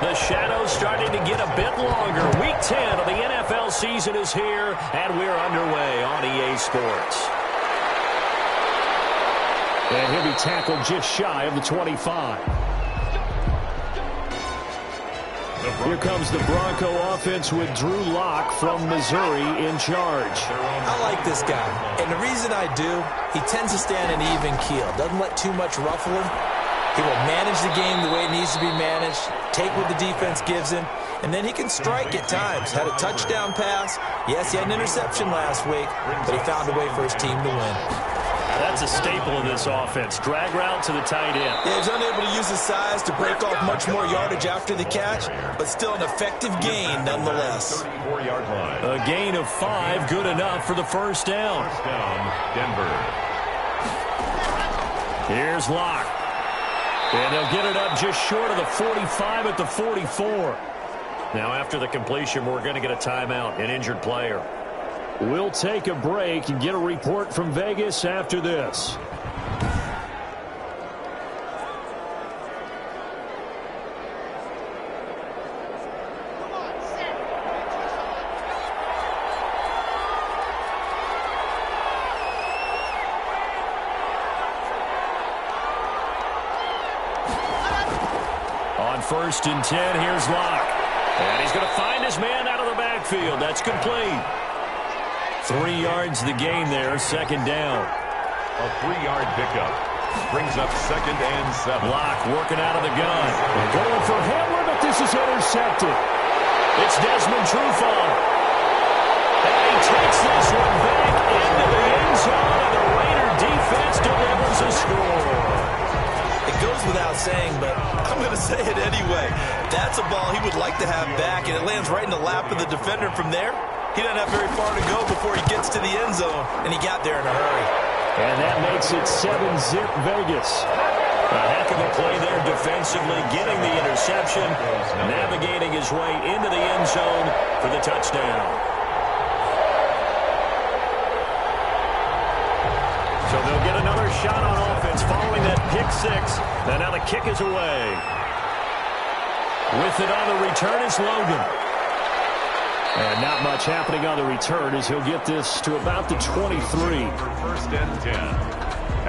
The shadow's starting to get a bit longer. Week 10 of the NFL season is here, and we're underway on EA Sports. And he'll be tackled just shy of the 25. Here comes the Bronco offense with Drew Lock from Missouri in charge. I like this guy, and the reason I do, he tends to stand an even keel. Doesn't let too much ruffle him. He will manage the game the way it needs to be managed, take what the defense gives him, and then he can strike at times. Had a touchdown pass. Yes, he had an interception last week, but he found a way for his team to win. That's a staple of this offense. Drag route to the tight end. Yeah, he's unable to use his size to break off much more yardage after the catch, but still an effective gain nonetheless. A gain of 5, good enough for the first down. First down, Denver. Here's Locke. And they'll get it up just short of the 45 at the 44. Now after the completion, we're going to get a timeout, an injured player. We'll take a break and get a report from Vegas after this. On 1st and 10, here's Locke. And he's going to find his man out of the backfield. That's complete. 3 yards the gain there, second down. A 3-yard pickup. Brings up 2nd and 7. Locke working out of the gun. Going for Hamler, but this is intercepted. It's Desmond Trufant. And he takes this one back into the end zone, and the Raider defense delivers a score. It goes without saying, but I'm going to say it anyway. That's a ball he would like to have back, and it lands right in the lap of the defender from there. He doesn't have very far to go before he gets to the end zone, and he got there in a hurry. And that makes it 7-zip Vegas. A heck of a play there defensively, getting the interception, navigating his way into the end zone for the touchdown. So they'll get another shot on offense following that pick 6. And now the kick is away. With it on the return is Logan. And not much happening on the return as he'll get this to about the 23. For 1st and 10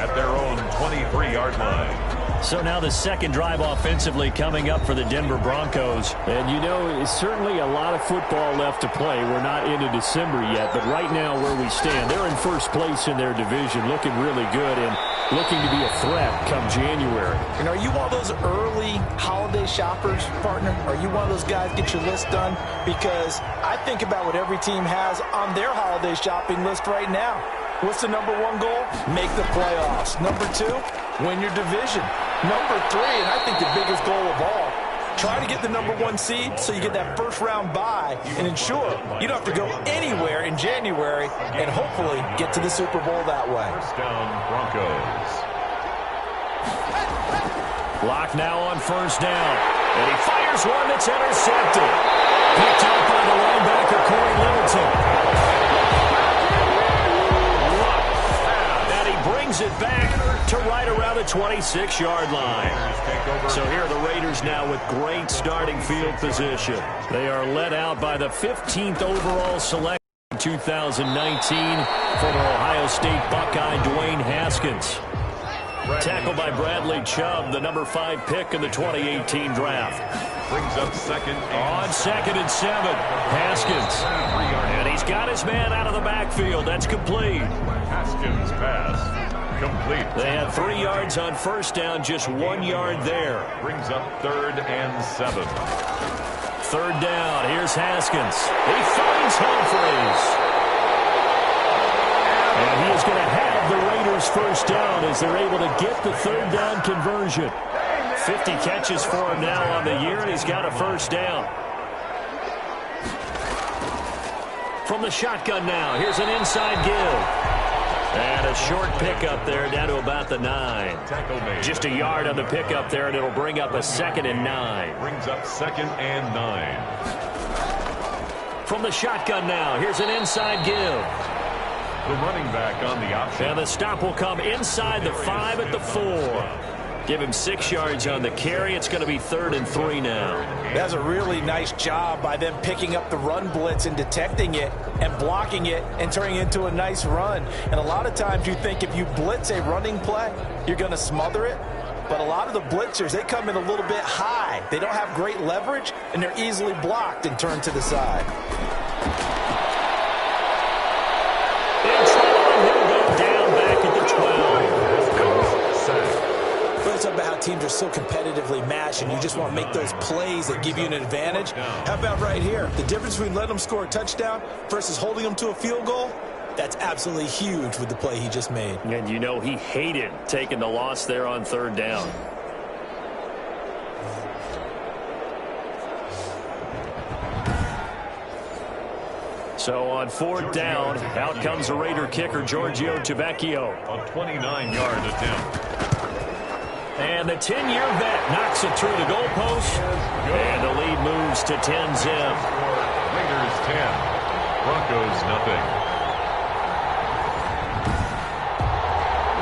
at their own 23-yard line. So now the second drive offensively coming up for the Denver Broncos. And you know, it's certainly a lot of football left to play. We're not into December yet, but right now where we stand, they're in first place in their division, looking really good and looking to be a threat come January. And are you one of those early holiday shoppers, partner? Are you one of those guys get your list done? Because I think about what every team has on their holiday shopping list right now. What's the number 1 goal? Make the playoffs. Number 2, win your division. Number 3, and I think the biggest goal of all, try to get the number 1 seed so you get that first-round bye and ensure you don't have to go anywhere in January and hopefully get to the Super Bowl that way. First down, Broncos. Locke now on 1st down. And he fires one that's intercepted. Picked up by the linebacker, Corey Littleton. And he brings it back to right around the 26-yard line. So here are the Raiders now with great starting field position. They are led out by the 15th overall selection in 2019 former Ohio State Buckeye Dwayne Haskins. Tackled by Bradley Chubb, the number 5 pick in the 2018 draft. Brings up 2nd On 2nd and 7, Haskins. And he's got his man out of the backfield. That's complete. Haskins pass. Complete. They had 3 yards on 1st down, just 1 yard there. Brings up 3rd and 7. 3rd down, here's Haskins. He finds Humphreys. And he is going to have the Raiders first down as they're able to get the 3rd down conversion. 50 catches for him now on the year, and he's got a first down. From the shotgun now, here's an inside give. And a short pickup there down to about the 9. Just a yard on the pickup there, and it'll bring up a 2nd and 9. Brings up 2nd and 9. From the shotgun now, here's an inside give. The running back on the option. And the stop will come inside the 5 at the 4. Give him 6 yards on the carry. It's going to be 3rd and 3 now. That's a really nice job by them picking up the run blitz and detecting it and blocking it and turning it into a nice run. And a lot of times you think if you blitz a running play, you're going to smother it. But a lot of the blitzers, they come in a little bit high. They don't have great leverage, and they're easily blocked and turned to the side. In trouble, he'll go down back at the 12. But it's about how teams are so competitively matched, and you just want to make those plays that give you an advantage. How about right here? The difference between letting them score a touchdown versus holding them to a field goal? That's absolutely huge with the play he just made. And you know he hated taking the loss there on 3rd down. So on 4th down, out comes the Raider kicker, Giorgio Tavecchio. A 29-yard attempt. And the 10-year vet knocks it through the goalpost. And the lead moves to 10-zip. Raiders 10, Broncos nothing.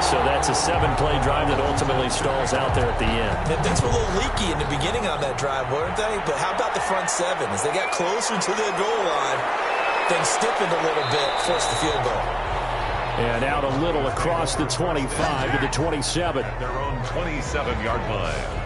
So that's a 7-play drive that ultimately stalls out there at the end. And things were a little leaky in the beginning on that drive, weren't they? But how about the front 7? As they got closer to the goal line, things stiffened a little bit, forced the field goal. And out a little across the 25 to the 27. At their own 27-yard line.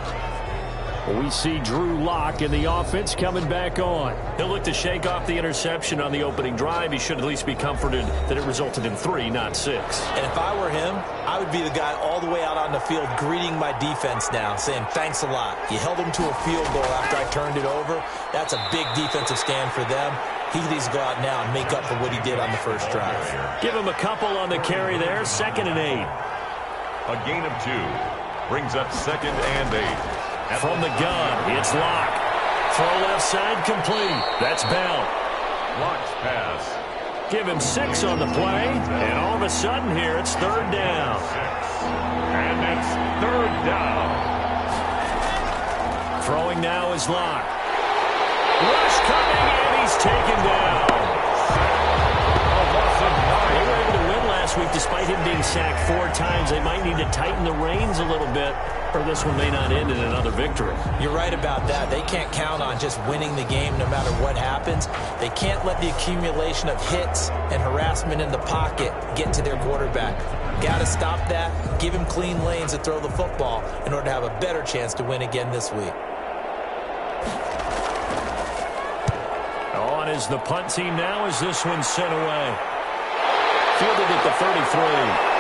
We see Drew Lock in the offense coming back on. He'll look to shake off the interception on the opening drive. He should at least be comforted that it resulted in 3, not 6. And if I were him, I would be the guy all the way out on the field greeting my defense now, saying thanks a lot. You held them to a field goal after I turned it over. That's a big defensive stand for them. He needs to go out now and make up for what he did on the first drive. Give him a couple on the carry there, 2nd and 8. A gain of 2 brings up 2nd and 8. From the gun, it's Lock. Throw left side complete. That's Bell. Lock's pass. Give him 6 on the play, and all of a sudden here it's 3rd down. 6. And it's 3rd down. Throwing now is Lock. Rush coming, and he's taken down. They were able to win last week despite him being sacked 4 times. They might need to tighten the reins a little bit, or this one may not end in another victory. You're right about that. They can't count on just winning the game no matter what happens. They can't let the accumulation of hits and harassment in the pocket get to their quarterback. Got to stop that, give him clean lanes to throw the football in order to have a better chance to win again this week. On is the punt team now as this one's sent away. Fielded at the 33.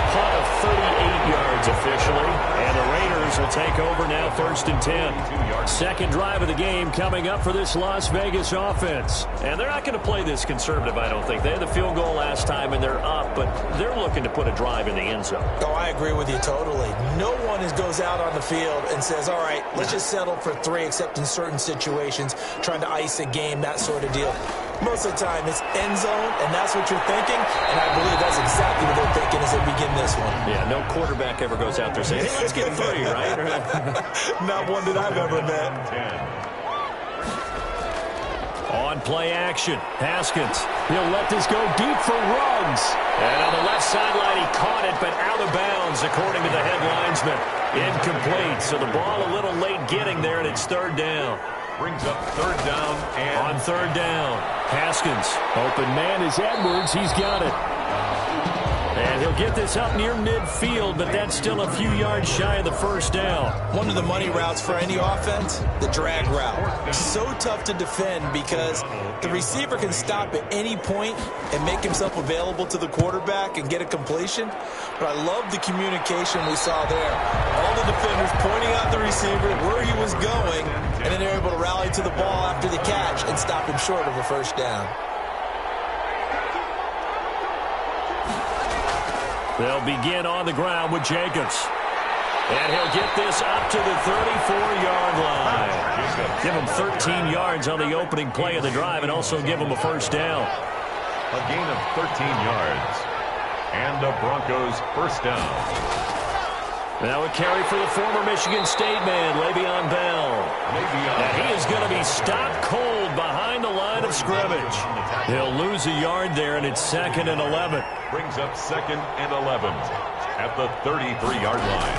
Punt of 38 yards officially, and the Raiders will take over now 1st and 10. Second drive of the game coming up for this Las Vegas offense. And they're not going to play this conservative, I don't think. They had the field goal last time, and they're up, but they're looking to put a drive in the end zone. Oh, I agree with you totally. No one goes out on the field and says, all right, let's just settle for 3, except in certain situations, trying to ice a game, that sort of deal. Most of the time, it's end zone, and that's what you're thinking, and I believe that's exactly what they're thinking as they begin this one. Yeah, no quarterback ever goes out there saying, hey, let's get 3, right? Not one that I've ever met. On play action, Haskins. He'll let this go deep for Ruggs. And on the left sideline, he caught it, but out of bounds, according to the head linesman. Incomplete, so the ball a little late getting there, and it's 3rd down. Brings up 3rd down. And on 3rd down, Haskins. Open man is Edwards. He's got it. And he'll get this up near midfield, but that's still a few yards shy of the 1st down. One of the money routes for any offense, the drag route. So tough to defend because the receiver can stop at any point and make himself available to the quarterback and get a completion. But I love the communication we saw there. All the defenders pointing out the receiver, where he was going, and then they're able to rally to the ball after the catch and stop him short of a 1st down. They'll begin on the ground with Jacobs. And he'll get this up to the 34-yard line. Give him 13 yards on the opening play of the drive and also give him a 1st down. A gain of 13 yards. And the Broncos 1st down. Now a carry for the former Michigan State man, Le'Veon Bell. And he is going to be stopped cold behind the line of scrimmage. He'll lose a yard there, and it's 2nd and 11. Brings up 2nd and 11 at the 33-yard line.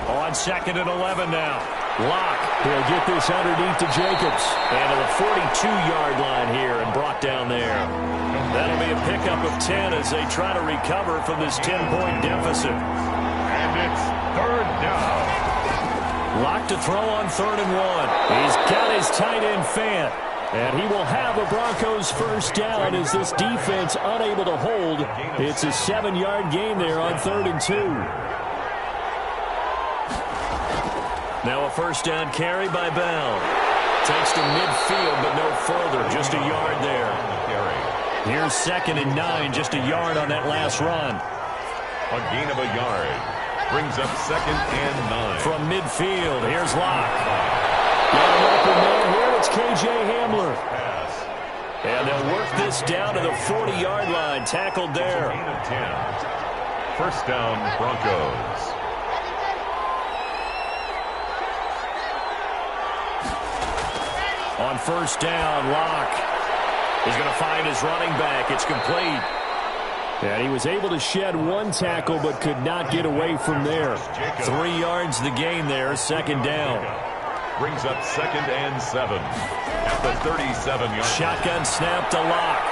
On 2nd and 11 now. Locke, he'll get this underneath to Jacobs. And to the 42-yard line here and brought down there. That'll be a pickup of 10 as they try to recover from this 10-point deficit. And it's 3rd down. Locke to throw on 3rd and 1. He's got his tight end Fant. And he will have a Broncos first down as this defense unable to hold. It's a 7-yard gain there on 3rd and 2. Now a first down carry by Bell. Takes to midfield, but no further. Just a yard there. Here's 2nd and 9. Just a yard on that last run. A gain of a yard. Brings up 2nd and 9. From midfield, here's Locke. Got an open man here. It's K.J. Hamler. And they'll work this down to the 40-yard line. Tackled there. Gain of 10. First down, Broncos. On first down, Locke is going to find his running back. It's complete. And he was able to shed one tackle but could not get away from there. 3 yards the gain there, 2nd down. Brings up 2nd and 7 at the 37-yard. Shotgun snap to Locke.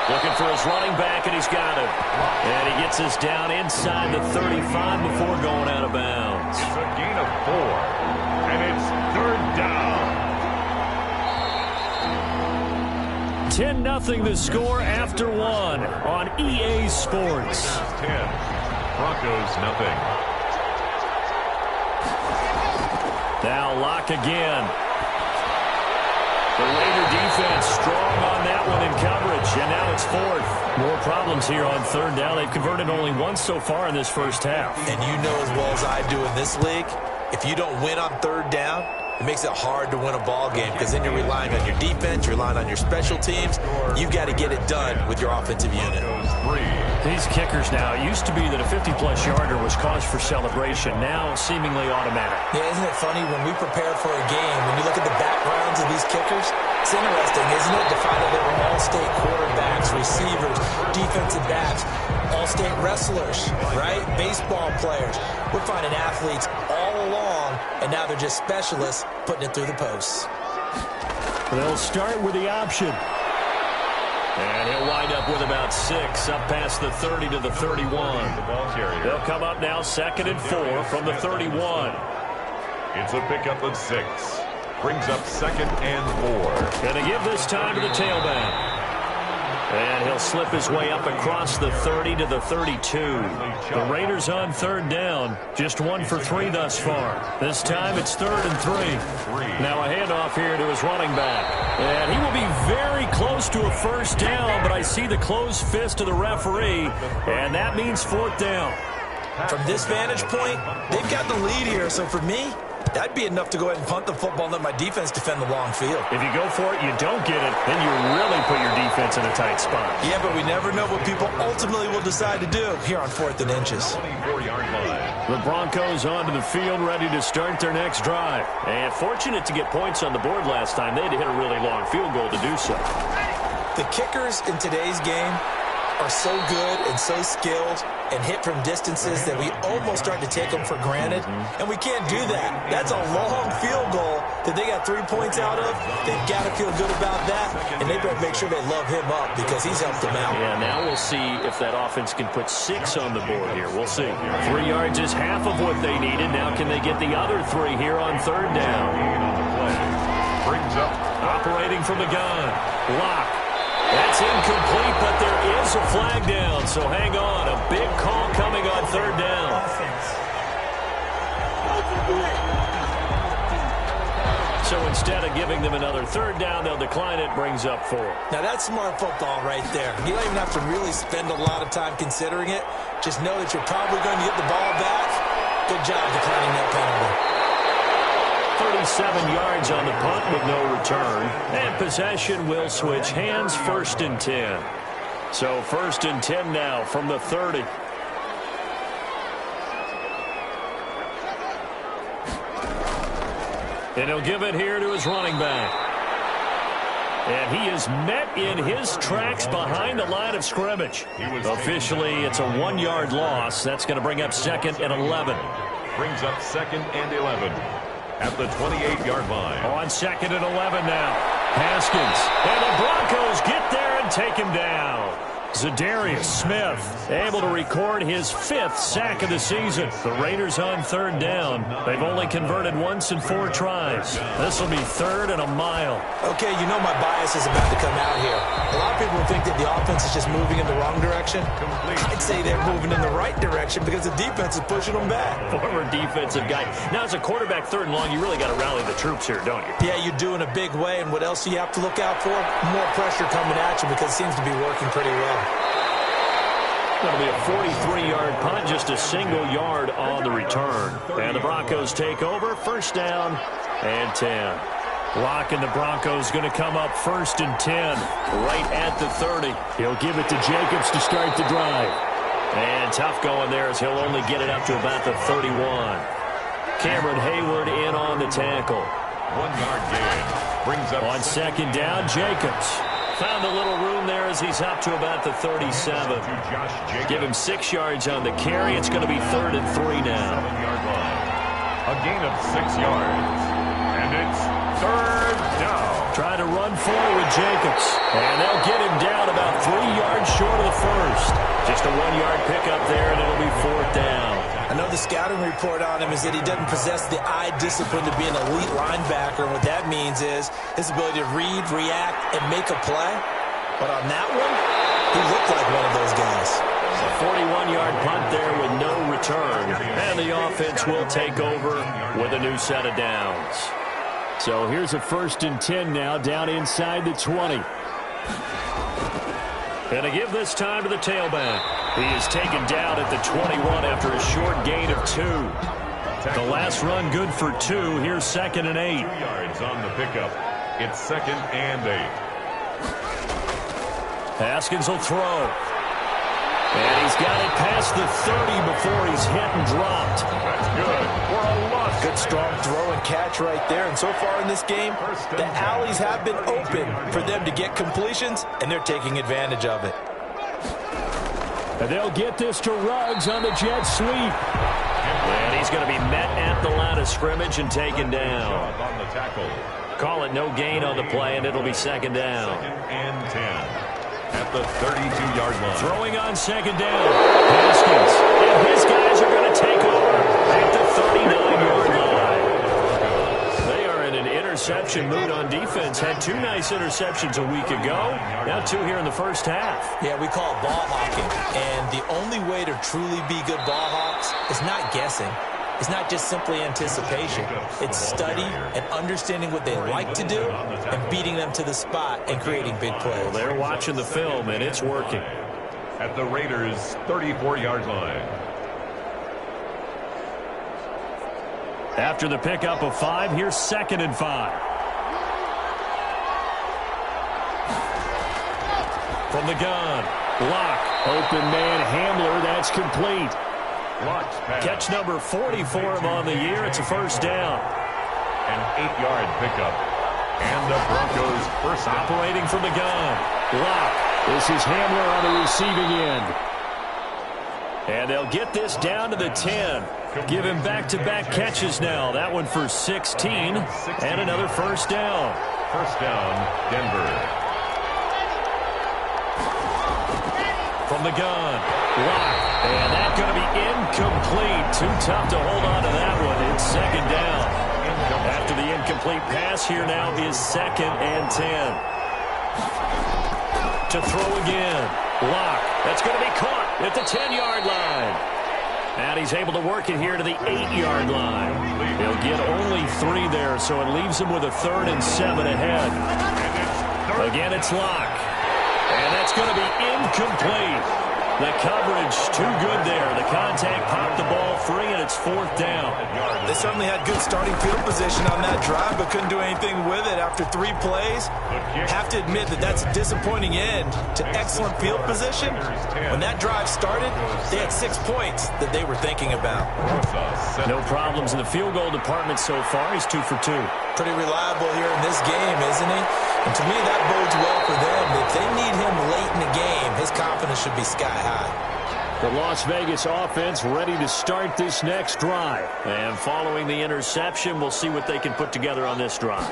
Looking for his running back, and he's got it. And he gets us down inside the 35 before going out of bounds. It's a gain of 4, and it's 3rd down. 10-0 the score after 1 on EA Sports. 10. Broncos nothing. Now Locke again. The Raider defense strong on that one in coverage, and now it's 4th. More problems here on 3rd down. They've converted only once so far in this first half. And you know as well as I do in this league, if you don't win on 3rd down, it makes it hard to win a ball game because then you're relying on your defense, you're relying on your special teams. You've got to get it done with your offensive unit. These kickers now, it used to be that a 50-plus yarder was cause for celebration. Now seemingly automatic. Yeah, isn't it funny when we prepare for a game, when you look at the backgrounds of these kickers, it's interesting, isn't it, to find out they were all-state quarterbacks, receivers, defensive backs, all-state wrestlers, right? Baseball players. We're finding athletes all along, and now they're just specialists putting it through the posts. They'll start with the option. And he'll wind up with about 6 up past the 30 to the 31. They'll come up now 2nd and 4 from the 31. It's a pickup of 6. Brings up 2nd and 4. Going to give this time to the tailback. And he'll slip his way up across the 30 to the 32. The Raiders on 3rd down. Just 1 for 3 thus far. This time it's 3rd and 3. Now a handoff here to his running back. And he will be very close to a first down, but I see the closed fist of the referee, and that means 4th down. From this vantage point, they've got the lead here, so for me, that'd be enough to go ahead and punt the football and let my defense defend the long field. If you go for it, you don't get it, then you really put your defense in a tight spot. Yeah, but we never know what people ultimately will decide to do here on 4th and inches. 24-yard line. The Broncos onto the field, ready to start their next drive. And fortunate to get points on the board last time. They had to hit a really long field goal to do so. The kickers in today's game are so good and so skilled and hit from distances that we almost start to take them for granted. And we can't do that. That's a long field goal that they got 3 points out of. They've got to feel good about that. And they better make sure they love him up because he's helped them out. Yeah, now we'll see if that offense can put 6 on the board here. We'll see. 3 yards is half of what they needed. Now can they get the other 3 here on 3rd down? Brings up. Operating from the gun. Locke. That's incomplete, but there is a flag down, so hang on. A big call coming on 3rd down. So instead of giving them another 3rd down, they'll decline it, brings up 4. Now that's smart football right there. You don't even have to really spend a lot of time considering it. Just know that you're probably going to get the ball back. Good job declining that penalty. 37 yards on the punt with no return. And possession will switch hands, 1st and 10. So 1st and 10 now from the 30. And he'll give it here to his running back. And he is met in his tracks behind the line of scrimmage. Officially, it's a 1-yard loss. That's going to bring up 2nd and 11. Brings up 2nd and 11 at the 28-yard line. On 2nd and 11 now. Haskins. And the Broncos get there and take him down. Zadarius Smith able to record his 5th sack of the season. The Raiders on 3rd down. They've only converted once in 4 tries. This will be 3rd and a mile. Okay, you know my bias is about to come out here. A lot of people think that the offense is just moving in the wrong direction. I'd say they're moving in the right direction because the defense is pushing them back. Former defensive guy. Now, as a quarterback 3rd and long, you really got to rally the troops here, don't you? Yeah, you do in a big way. And what else do you have to look out for? More pressure coming at you because it seems to be working pretty well. That'll be a 43-yard punt, just a single yard on the return. And the Broncos take over, 1st down and 10. Lock and the Broncos going to come up 1st and 10, right at the 30. He'll give it to Jacobs to start the drive. And tough going there as he'll only get it up to about the 31. Cameron Hayward in on the tackle. 1-yard gain. Brings up on 2nd down, Jacobs. Found a little room there as he's up to about the 37. Give him 6 yards on the carry. It's going to be 3rd and 3 now. 7-yard line. A gain of 6 yards. And it's 3rd down. Trying to run forward with Jacobs. And they'll get him down about 3 yards short of the 1st. Just a 1-yard pickup there, and it'll be 4th down. I know the scouting report on him is that he doesn't possess the eye discipline to be an elite linebacker. And what that means is his ability to read, react, and make a play. But on that one, he looked like one of those guys. A 41-yard punt there with no return. And the offense will take over with a new set of downs. So here's a 1st and 10 now, down inside the 20. And to give this time to the tailback. He is taken down at the 21 after a short gain of 2. The last run good for 2. Here's 2nd and 8. 2 yards on the pickup. It's 2nd and 8. Haskins will throw. And he's got it past the 30 before he's hit and dropped. That's good for a loss. Good strong throw and catch right there. And so far in this game, the alleys have been open for them to get completions, and they're taking advantage of it. And they'll get this to Ruggs on the jet sweep. And he's going to be met at the line of scrimmage and taken down. On the tackle. Call it no gain on the play, and it'll be 2nd down. 2nd and 10. At the 32-yard line. Throwing on 2nd down. Haskins. And his guys are going to take over at the 39-yard line. They are in an interception mood on defense. Had 2 nice interceptions a week ago. Now 2 here in the first half. Yeah, we call it ball hawking. And the only way to truly be good ball hawks is not guessing. It's not just simply anticipation. It's study and understanding what they like to do and beating them to the spot and creating big plays. Well, they're watching the film, and it's working. At the Raiders' 34-yard line. After the pickup of 5, here's 2nd and 5. From the gun, Lock. Open man Hamler, that's complete. Catch number 44 of on the year. It's a 1st down. An 8-yard pickup. And the Broncos first operating from the gun. Lock. This is Hamler on the receiving end. And they'll get this down to the 10. Give him back-to-back catches now. That one for 16. And another 1st down. 1st down, Denver. From the gun. Lock. And that's going to be incomplete. Too tough to hold on to that one. It's 2nd down. After the incomplete pass, here now is 2nd and 10. To throw again. Lock. That's going to be caught at the 10-yard line. And he's able to work it here to the 8-yard line. He'll get only 3 there, so it leaves him with a 3rd and 7 ahead. Again, it's Lock. And that's going to be incomplete. The coverage too good there. The contact popped the ball free, and it's 4th down. They certainly had good starting field position on that drive, but couldn't do anything with it after 3 plays. Have to admit that that's a disappointing end to excellent field position. When that drive started, they had 6 points that they were thinking about. No problems in the field goal department so far. He's 2 for 2. Pretty reliable here in this game, isn't he? And to me, that bodes well for them. If they need him late in the game, his confidence should be sky high. The Las Vegas offense ready to start this next drive. And following the interception, we'll see what they can put together on this drive.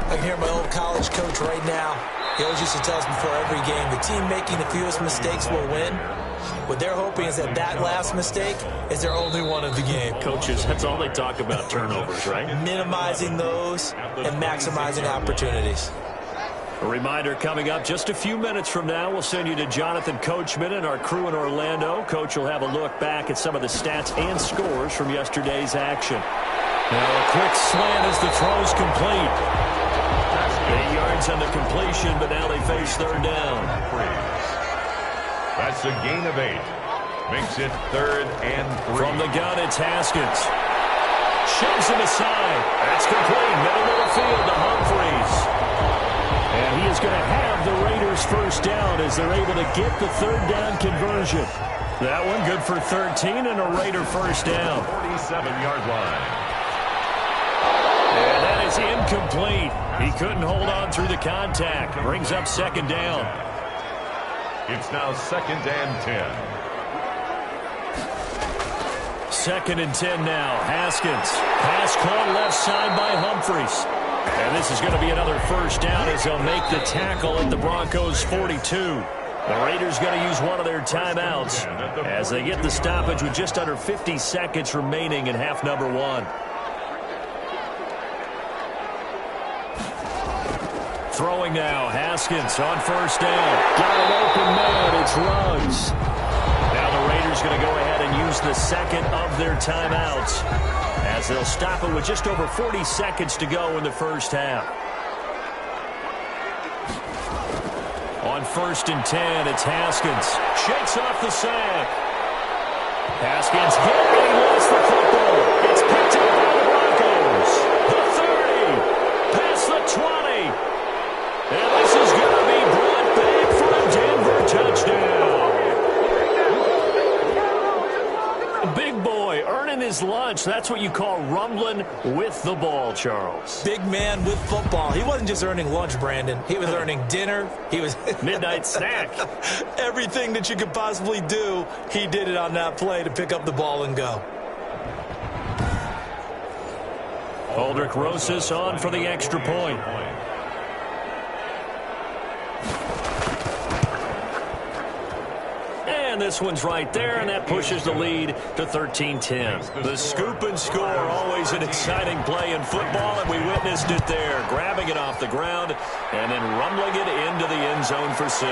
I can hear my old college coach right now. He always used to tell us before every game, the team making the fewest mistakes will win. What they're hoping is that that last mistake is their only one of the game. Coaches, that's all they talk about, turnovers, right? Minimizing those and maximizing opportunities. A reminder coming up just a few minutes from now, we'll send you to Jonathan Coachman and our crew in Orlando. Coach will have a look back at some of the stats and scores from yesterday's action. Now a quick slant as the throw's complete. 8 yards on the completion, but now they face third down. That's a gain of 8. Makes it 3rd and 3. From the gun, it's Haskins. Shoves him aside. That's complete. Middle of the field to Humphreys. And he is going to have the Raiders first down as they're able to get the third down conversion. That one good for 13 and a Raider first down. 47-yard line. And that is incomplete. He couldn't hold on through the contact. Brings up second down. It's now 2nd and 10. 2nd and 10 now. Haskins. Pass caught left side by Humphreys. And this is going to be another first down as they'll make the tackle at the Broncos' 42. The Raiders going to use one of their timeouts as they get the stoppage with just under 50 seconds remaining in half number 1. Throwing now. Haskins on first down. Got an open man. It's Ruggs. Now the Raiders going to go ahead and use the second of their timeouts as they'll stop it with just over 40 seconds to go in the first half. On 1st and 10, it's Haskins. Shakes off the sack. Haskins hit and he lost the football. It's picked up by the Broncos. The 30. Past the 20. And this is going to be brought back for a Denver touchdown. Big boy earning his lunch. That's what you call rumbling with the ball, Charles. Big man with football. He wasn't just earning lunch, Brandon. He was earning dinner. He was midnight snack. Everything that you could possibly do, he did it on that play to pick up the ball and go. Aldrich Rosas on for the extra point. And this one's right there, and that pushes the lead to 13-10. The scoop and score, always an exciting play in football, and we witnessed it there. Grabbing it off the ground and then rumbling it into the end zone for 6.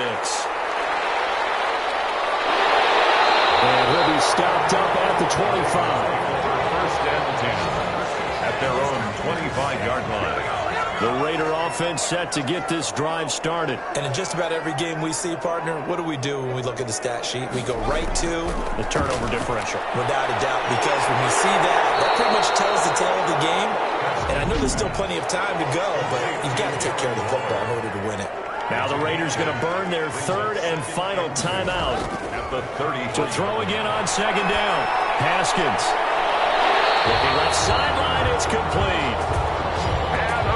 And he'll be stopped up at the 25. 1st and 10 at their own 25-yard line. The Raider offense set to get this drive started. And in just about every game we see, partner, what do we do when we look at the stat sheet? We go right to the turnover differential. Without a doubt, because when we see that pretty much tells the tale of the game. And I know there's still plenty of time to go, but you've got to take care of the football in order to win it. Now the Raiders going to burn their 3rd and final timeout. At the 30. To throw again on 2nd down. Haskins. Looking left sideline, it's complete.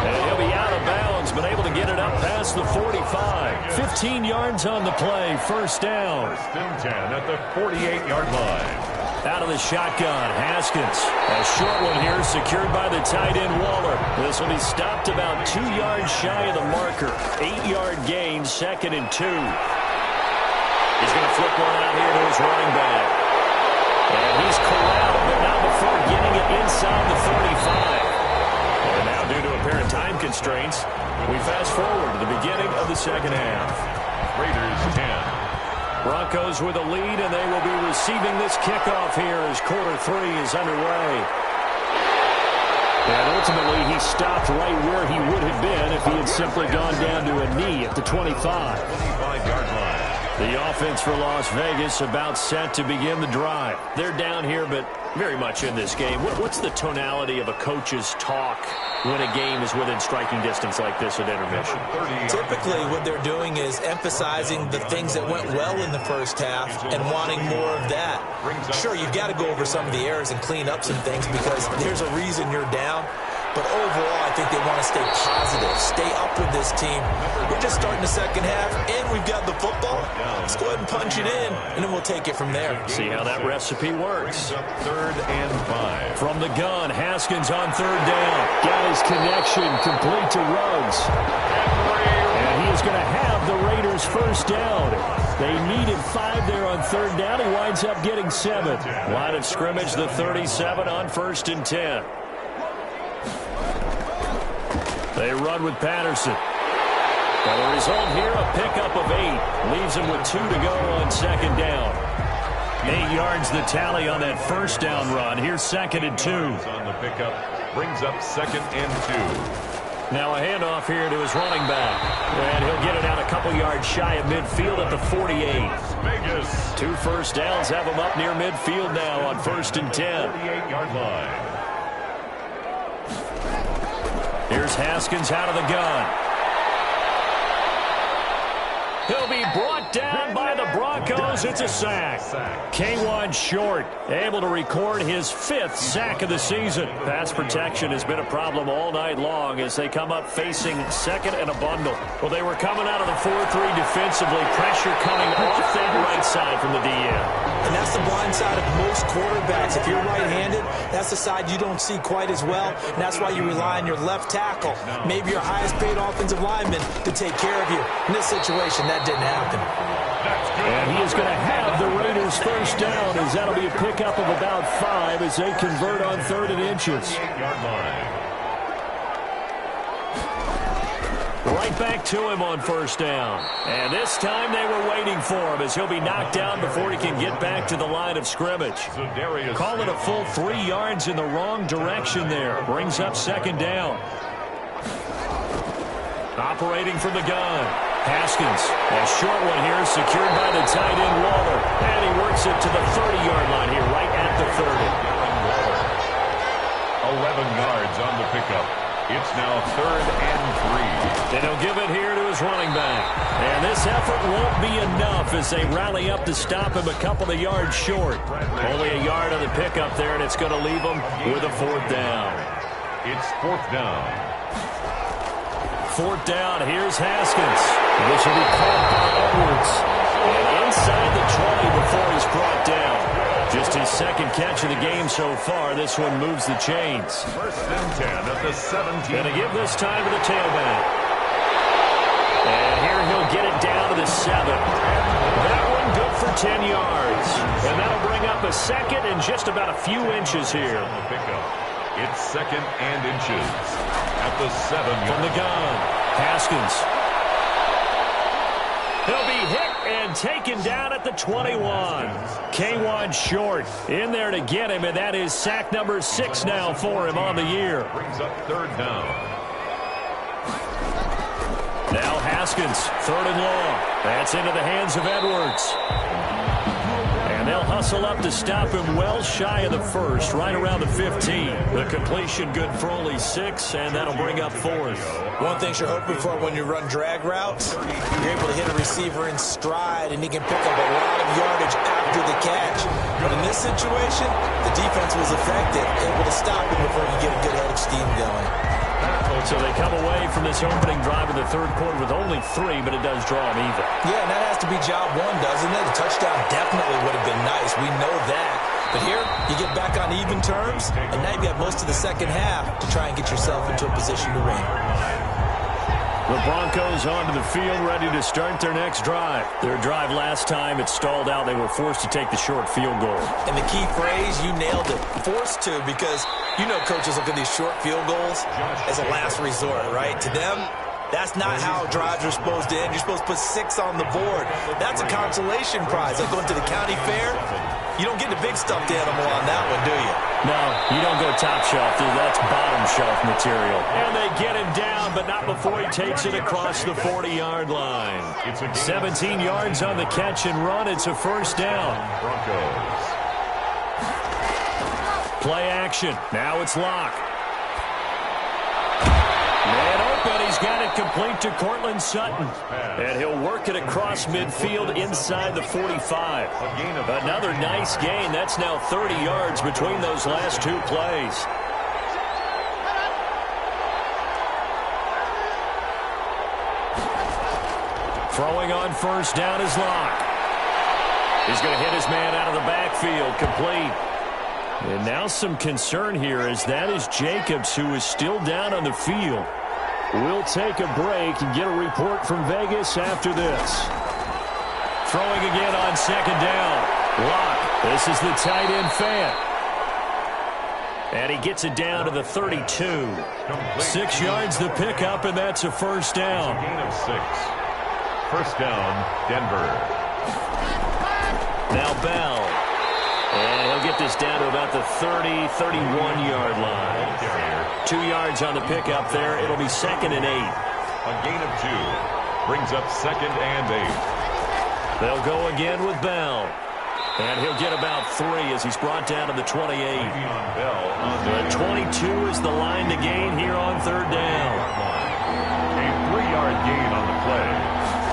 And he'll be out of bounds, but able to get it up past the 45. 15 yards on the play, first down. 1st and 10 at the 48-yard line. Out of the shotgun, Haskins. A short one here, secured by the tight end Waller. This will be stopped about 2 yards shy of the marker. 8-yard gain, 2nd and 2. He's going to flip one out here to his running back. And he's corralled, but not before getting it inside the 35. And now, due to apparent time constraints, we fast forward to the beginning of the second half. Raiders 10. Broncos with a lead, and they will be receiving this kickoff here as quarter 3 is underway. And ultimately, he stopped right where he would have been if he had simply gone down to a knee at the 25. 25-yard line. The offense for Las Vegas about set to begin the drive. They're down here, but very much in this game. What's the tonality of a coach's talk when a game is within striking distance like this at intermission? Typically, what they're doing is emphasizing the things that went well in the first half and wanting more of that. Sure, you've got to go over some of the errors and clean up some things because there's a reason you're down. But overall, I think they want to stay positive, stay up clicked with this team. We're just starting the second half, and we've got the football. Let's go ahead and punch it in, and then we'll take it from there. See how that recipe works. 3rd and 5. From the gun, Haskins on 3rd down. Got his connection complete to Ruggs. And he is going to have the Raiders first down. They needed 5 there on 3rd down. He winds up getting 7. Line of scrimmage, the 37 on 1st and 10. They run with Patterson. But the result here, a pickup of 8. Leaves him with 2 to go on 2nd down. 8 yards the tally on that first down run. Here's 2nd and 2. On the pickup, brings up 2nd and 2. Now a handoff here to his running back. And he'll get it out a couple yards shy of midfield at the 48. Vegas. 2 first downs have him up near midfield now on 1st and 10. 48-yard line. Here's Haskins out of the gun. He'll be brought down by the Broncos. It's a sack. K'Wan Short able to record his 5th sack of the season. Pass protection has been a problem all night long as they come up facing 2nd and a bundle. Well, they were coming out of the 4-3 defensively. Pressure coming off that right side from the DN. And that's the blind side of most quarterbacks. If you're right-handed, that's the side you don't see quite as well. And that's why you rely on your left tackle, maybe your highest-paid offensive lineman, to take care of you. In this situation, that didn't happen. And he is going to have the Raiders first down, as that'll be a pickup of about 5 as they convert on 3rd and inches. Right back to him on first down. And this time they were waiting for him as he'll be knocked down before he can get back to the line of scrimmage. Call it a full 3 yards in the wrong direction there. Brings up 2nd down. Operating from the gun. Haskins, a short one here, secured by the tight end Waller. And he works it to the 30-yard line here, right at the 30. 11 yards on the pickup. It's now 3rd and 3. And he'll give it here to his running back. And this effort won't be enough as they rally up to stop him a couple of yards short. Only a yard on the pickup there, and it's going to leave him with a 4th down. It's 4th down. 4th down, here's Haskins. This will be caught by Edwards. And inside the 20 before he's brought down. Just his 2nd catch of the game so far. This one moves the chains. 1st and 10 at the 17. Going to give this time to the tailback. And here he'll get it down to the 7. That one good for 10 yards. And that'll bring up a 2nd and just about a few inches here. It's 2nd and inches at the 7. From the gun, Haskins. He'll be hit and taken down at the 21. K'Wan Short in there to get him, and that is sack number 6 now for him on the year. Brings up 3rd down. Now Haskins, 3rd and long. That's into the hands of Edwards. And they'll hustle up to stop him well shy of the 1st, right around the 15. The completion good for only 6, and that'll bring up 4th. One thing you're hoping for when you run drag routes, you're able to hit a receiver in stride, and he can pick up a lot of yardage after the catch. But in this situation, the defense was effective, able to stop him before you get a good head of steam going. So they come away from this opening drive in the 3rd quarter with only 3, but it does draw them even. Yeah, and that has to be job 1, doesn't it? A touchdown definitely would have been nice. We know that. But here, you get back on even terms, and now you've got most of the second half to try and get yourself into a position to win. The Broncos onto the field, ready to start their next drive. Their drive last time, it stalled out. They were forced to take the short field goal. And the key phrase, you nailed it, forced to, because you know coaches look at these short field goals as a last resort, right? To them, that's not how drives are supposed to end. You're supposed to put 6 on the board. That's a consolation prize. Like going to the county fair, you don't get the big stuffed animal on that one, do you? No, you don't go top shelf. That's bottom shelf material. And they get him down, but not before he takes it across the 40-yard line. 17 yards on the catch and run. It's a 1st down. Broncos. Play action. Now it's Locke. Man open. He's got it complete to Cortland Sutton. And he'll work it across midfield inside the 45. Another nice gain. That's now 30 yards between those last 2 plays. Throwing on first down is Locke. He's going to hit his man out of the backfield, complete. And now some concern here as that is Jacobs, who is still down on the field. We'll take a break and get a report from Vegas after this. Throwing again on second down. Locke, this is the tight end fan. And he gets it down to the 32. 6 yards the pickup, and that's a first down. Gain of 6. First down, Denver. Now Bell. And he'll get this down to about the 30, 31-yard line. 2 yards on the pickup there. It'll be 2nd and 8. A gain of 2. Brings up 2nd and 8. They'll go again with Bell. And he'll get about 3 as he's brought down to the 28. The 22 is the line to gain here on third down. A 3-yard gain on the play.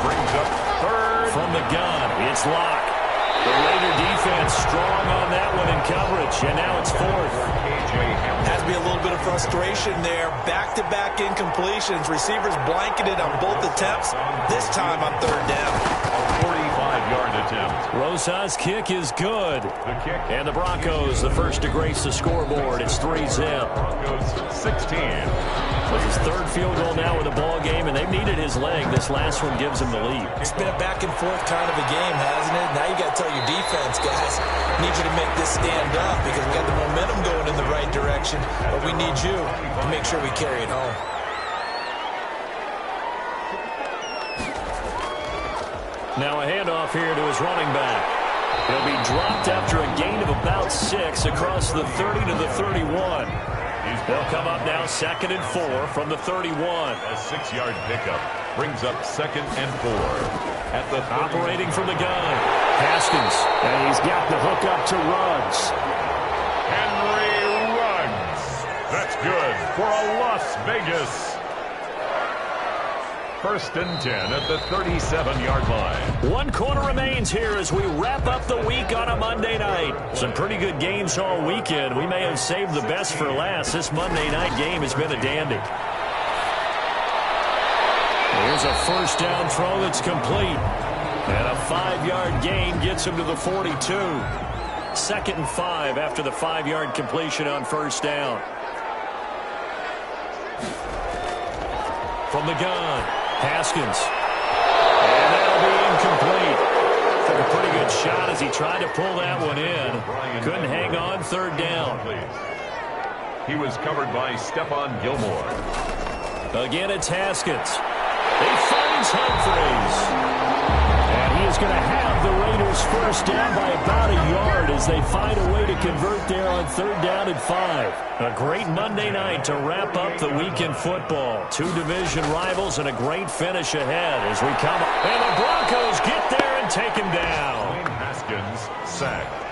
Brings up 3rd. From the gun, it's Locke. The Raider defense strong on that one in coverage, and now it's 4th. Has to be a little bit of frustration there. Back-to-back incompletions. Receivers blanketed on both attempts, this time on third down. A 45-yard attempt. Rosas' kick is good. And the Broncos, the first to grace the scoreboard. It's 3-zip. Broncos 16. With his 3rd field goal now with the ball game, and they've needed his leg. This last one gives him the lead. It's been a back-and-forth kind of a game, hasn't it? Now you got to tell your defense, guys, need you to make this stand up because we got the momentum going in the right direction, but we need you to make sure we carry it home. Now a handoff here to his running back. He'll be dropped after a gain of about 6 across the 30 to the 31. They'll come up now 2nd and 4 from the 31. A 6-yard pickup brings up 2nd and 4. At the 30. Operating from the gun, Haskins. And he's got the hook up to Ruggs. Henry Ruggs. That's good for a Las Vegas. 1st and 10 at the 37-yard line. 1 quarter remains here as we wrap up the week on a Monday night. Some pretty good games all weekend. We may have saved the best for last. This Monday night game has been a dandy. Here's a first down throw that's complete. And a 5-yard gain gets him to the 42. 2nd and 5 after the 5-yard completion on first down. From the gun, Haskins. And that'll be incomplete. Took a pretty good shot as he tried to pull that one in. Couldn't hang on, third down. He was covered by Stephon Gilmore. Again, it's Haskins. He finds Humphreys. And he is going to have the Raiders first down by about a yard as they find a way to convert there on third down and 5. A great Monday night to wrap up the week in football. 2 division rivals and a great finish ahead as we come. And the Broncos get there and take him down. Haskins sacked.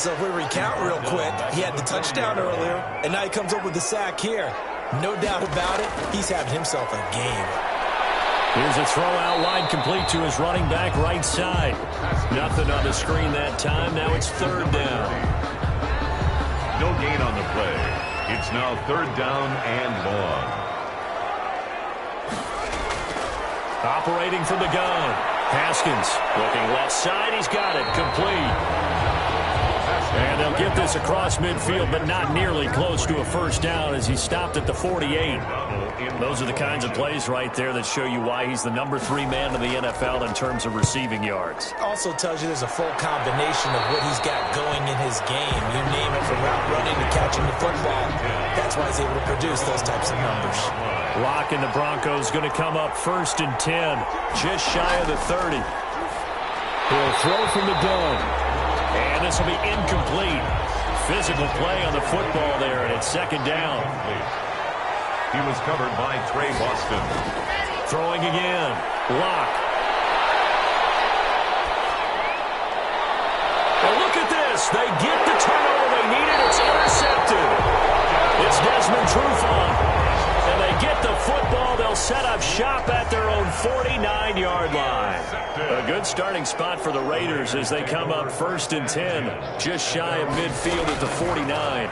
So if we recount real quick, he had the touchdown earlier, and now he comes up with the sack here. No doubt about it, he's having himself a game. Here's a throw out wide complete to his running back right side. Nothing on the screen that time. Now it's third down. No gain on the play. It's now third down and long. Operating from the gun. Haskins looking left side. He's got it. Complete. And they'll get this across midfield, but not nearly close to a first down as he stopped at the 48. Those are the kinds of plays right there that show you why he's the number 3 man in the NFL in terms of receiving yards. Also tells you there's a full combination of what he's got going in his game. You name it, from route running to catching the football. That's why he's able to produce those types of numbers. Locke and the Broncos going to come up 1st and 10, just shy of the 30. He'll throw from the gun. And this will be incomplete. Physical play on the football there, and it's second down. He was covered by Trey Boston. Throwing again. Locke. And look at this. They get the turnover they needed. It's intercepted. It's Desmond Trufant. And they get the football. They'll set up shop at their own 49-yard line. A good starting spot for the Raiders as they come up 1st and 10, just shy of midfield at the 49.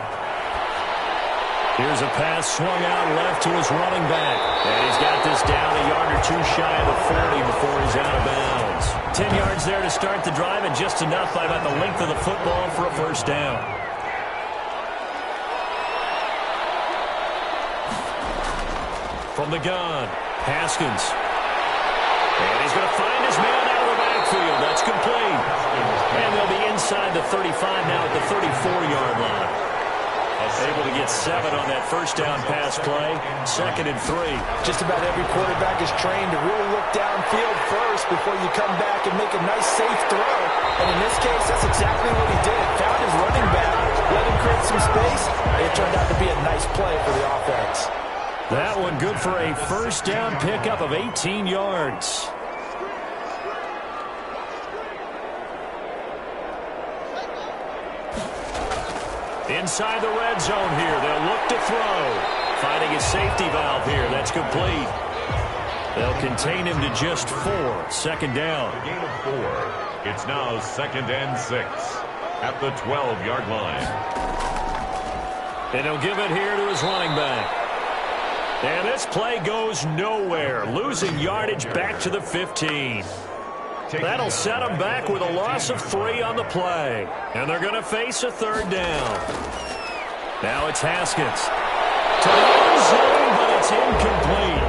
Here's a pass swung out left to his running back. And he's got this down a yard or two shy of the 40 before he's out of bounds. 10 yards there to start the drive, and just enough by about the length of the football for a first down. From the gun, Haskins. And he's going to find his man out of the backfield. That's complete. And they'll be inside the 35 now at the 34-yard line. Able to get 7 on that first down pass play. 2nd and 3. Just about every quarterback is trained to really look downfield first before you come back and make a nice, safe throw. And in this case, that's exactly what he did. Found his running back, let him create some space. It turned out to be a nice play for the offense. That one good for a first down pickup of 18 yards. Inside the red zone here. They'll look to throw. Finding a safety valve here. That's complete. They'll contain him to just 4. 2nd down. A gain of 4. It's now 2nd and 6 at the 12-yard line. And he'll give it here to his running back. And this play goes nowhere. Losing yardage back to the 15. That'll set them back with a loss of 3 on the play. And they're going to face a 3rd down. Now it's Haskins. To the end zone, but it's incomplete.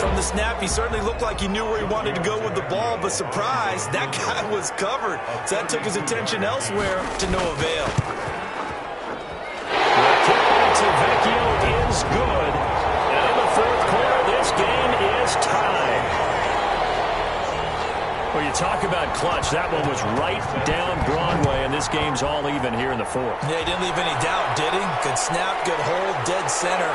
From the snap, he certainly looked like he knew where he wanted to go with the ball, but surprise, that guy was covered. So that took his attention elsewhere to no avail. The kick to Vecchio is good. And in the 4th quarter, this game is tied. Well, you talk about clutch. That one was right down Broadway, and this game's all even here in the 4th. Yeah, he didn't leave any doubt, did he? Good snap, good hold, dead center.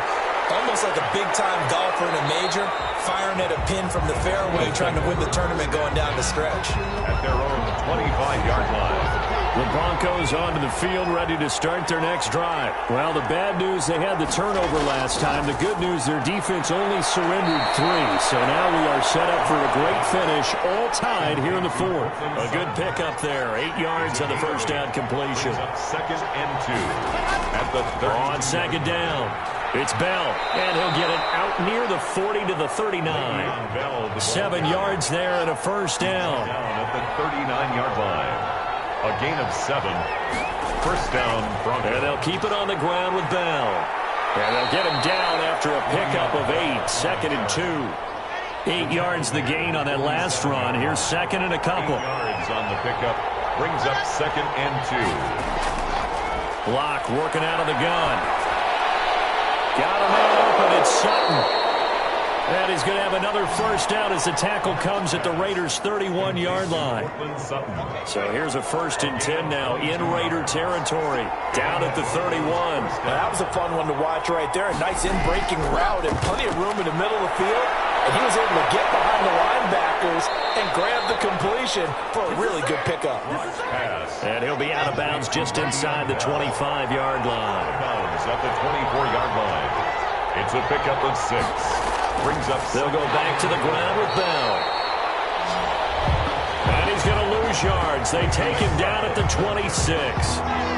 Almost like a big-time golfer in a major, firing at a pin from the fairway, trying to win the tournament going down the stretch. At their own 25-yard line. The Broncos onto the field, ready to start their next drive. Well, the bad news, they had the turnover last time. The good news, their defense only surrendered 3. So now we are set up for a great finish, all tied here in the 4th. A good pickup there. 8 yards on the first down completion. 2nd and 2 at the 30. On 2nd down, it's Bell, and he'll get it out near the 40 to the 39. 7 yards there and a first down. At the 39-yard line. A gain of 7. First down, Broncos. And they'll keep it on the ground with Bell. And they'll get him down after a pickup of 8. 2nd and 2. 8 yards the gain on that last run. Here's 2nd and a couple. 8 yards on the pickup. Brings up 2nd and 2. Block working out of the gun. Got a man open. It's Sutton. And he's going to have another first down as the tackle comes at the Raiders' 31-yard line. So here's a 1st and 10 now in Raider territory. Down at the 31. Now, that was a fun one to watch right there. A nice in-breaking route and plenty of room in the middle of the field. And he was able to get behind the linebackers and grab the completion for a really good pickup. And he'll be out of bounds just inside the 25-yard line. At the 24-yard line. It's a pickup of 6. Brings up. They'll go back to the ground with Bell. And he's going to lose yards. They take him down at the 26.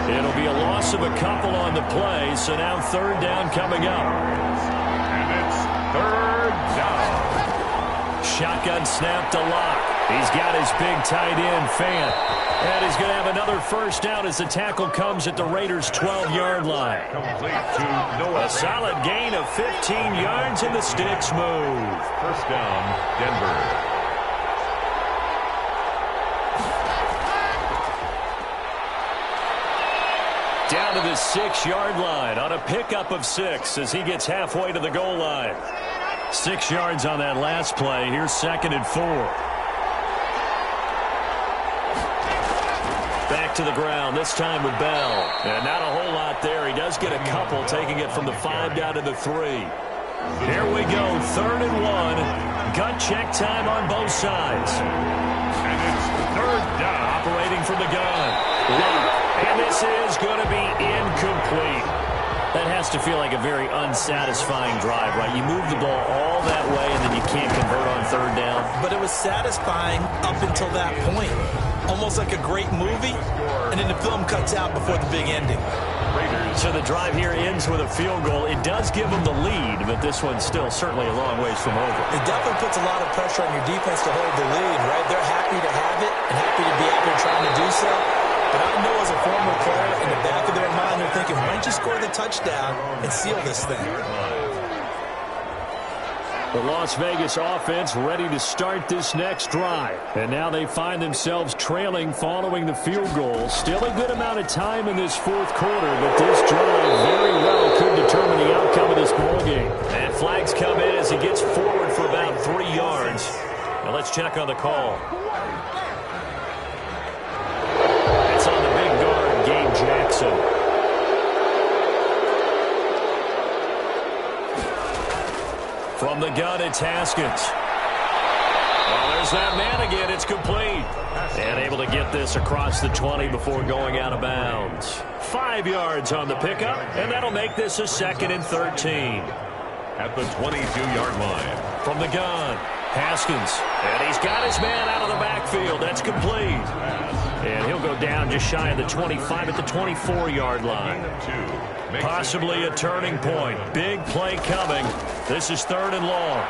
It'll be a loss of a couple on the play, so now 3rd down coming up. And it's 3rd down. Shotgun snap to Locke. He's got his big tight end, Fant. And he's going to have another first down as the tackle comes at the Raiders' 12-yard line. Complete to Noah. A solid gain of 15 yards and the sticks move. First down, Denver. Down to the 6-yard line on a pickup of 6 as he gets halfway to the goal line. 6 yards on that last play. Here's 2nd and 4. Back to the ground, this time with Bell. And not a whole lot there. He does get a couple, taking it from the 5 down to the 3. Here we go, 3rd and 1. Gut check time on both sides. And it's 3rd down. Operating from the gun. And this is going to be incomplete. That has to feel like a very unsatisfying drive, right? You move the ball all that way, and then you can't convert on 3rd down. But it was satisfying up until that point. Almost like a great movie, and then the film cuts out before the big ending. Raiders. So the drive here ends with a field goal. It does give them the lead, but this one's still certainly a long ways from over. It definitely puts a lot of pressure on your defense to hold the lead, right? They're happy to have it and happy to be out there trying to do so. But I know as a former player, in the back of their mind, they're thinking, why don't you score the touchdown and seal this thing? The Las Vegas offense ready to start this next drive. And now they find themselves trailing following the field goal. Still a good amount of time in this fourth quarter, but this drive very well could determine the outcome of this ball game. And flags come in as he gets forward for about 3 yards. Now let's check on the call. It's on the big guard, Gabe Jackson. From the gun, it's Haskins. Well, there's that man again. It's complete. And able to get this across the 20 before going out of bounds. 5 yards on the pickup, and that'll make this a 2nd and 13. At the 22-yard line. From the gun, Haskins. And he's got his man out of the backfield. That's complete. And he'll go down just shy of the 25 at the 24-yard line. Possibly a turning point. Big play coming. This is 3rd and long.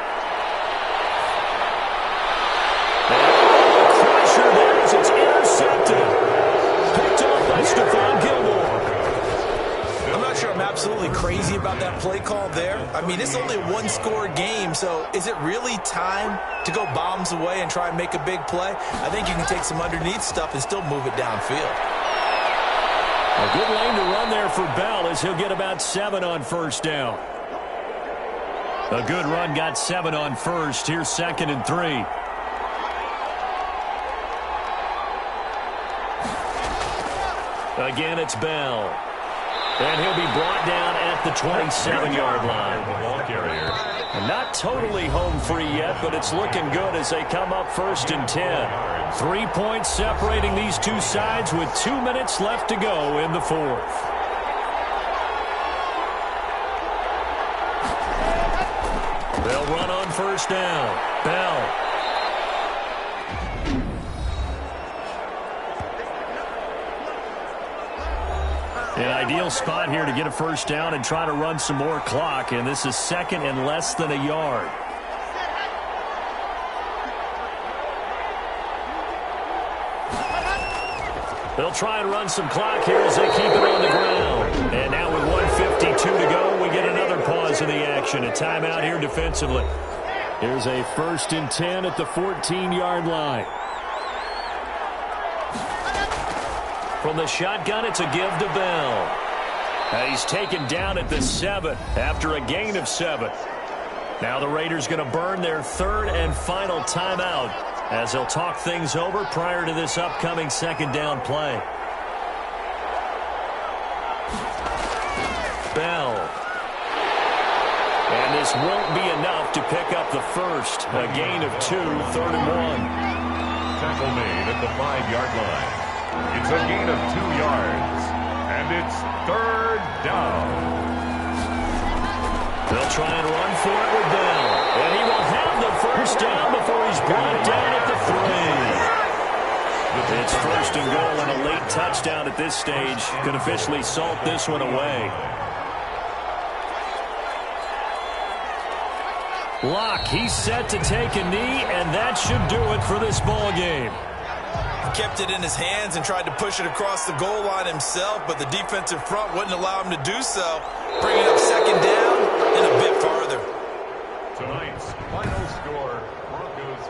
Pressure there as it's intercepted. Picked off by Stephon Gilmore. I'm not sure I'm absolutely crazy about that play call there. I mean, it's only a one-score game, so is it really time to go bombs away and try and make a big play? I think you can take some underneath stuff and still move it downfield. A good lane to run there for Bell as he'll get about 7 on first down. A good run got 7 on first. Here's 2nd and 3. Again, it's Bell. And he'll be brought down at the 27-yard line. The ball carrier. And not totally home free yet, but it's looking good as they come up 1st and 10. 3 points separating these two sides with 2 minutes left to go in the 4th. They'll run on first down. Bell. An ideal spot here to get a first down and try to run some more clock, and this is 2nd and less than a yard. They'll try and run some clock here as they keep it on the ground. And now with 1:52 to go, we get another pause in the action. A timeout here defensively. Here's a 1st and 10 at the 14-yard line. From the shotgun, it's a give to Bell. And he's taken down at the 7 after a gain of 7. Now the Raiders going to burn their 3rd and final timeout as they'll talk things over prior to this upcoming 2nd down play. Bell. And this won't be enough to pick up the first. A gain of 2, 3rd and 1. Tackle made at the 5-yard line. It's a gain of 2 yards. And it's 3rd down. They'll try and run for it with Bell. And he will have the first down before he's brought down at the 3. It's 1st and goal, and a late touchdown at this stage could officially salt this one away. Locke, he's set to take a knee, and that should do it for this ball game. Kept it in his hands and tried to push it across the goal line himself, but the defensive front wouldn't allow him to do so. Bringing up 2nd down and a bit farther. Tonight's final score, Broncos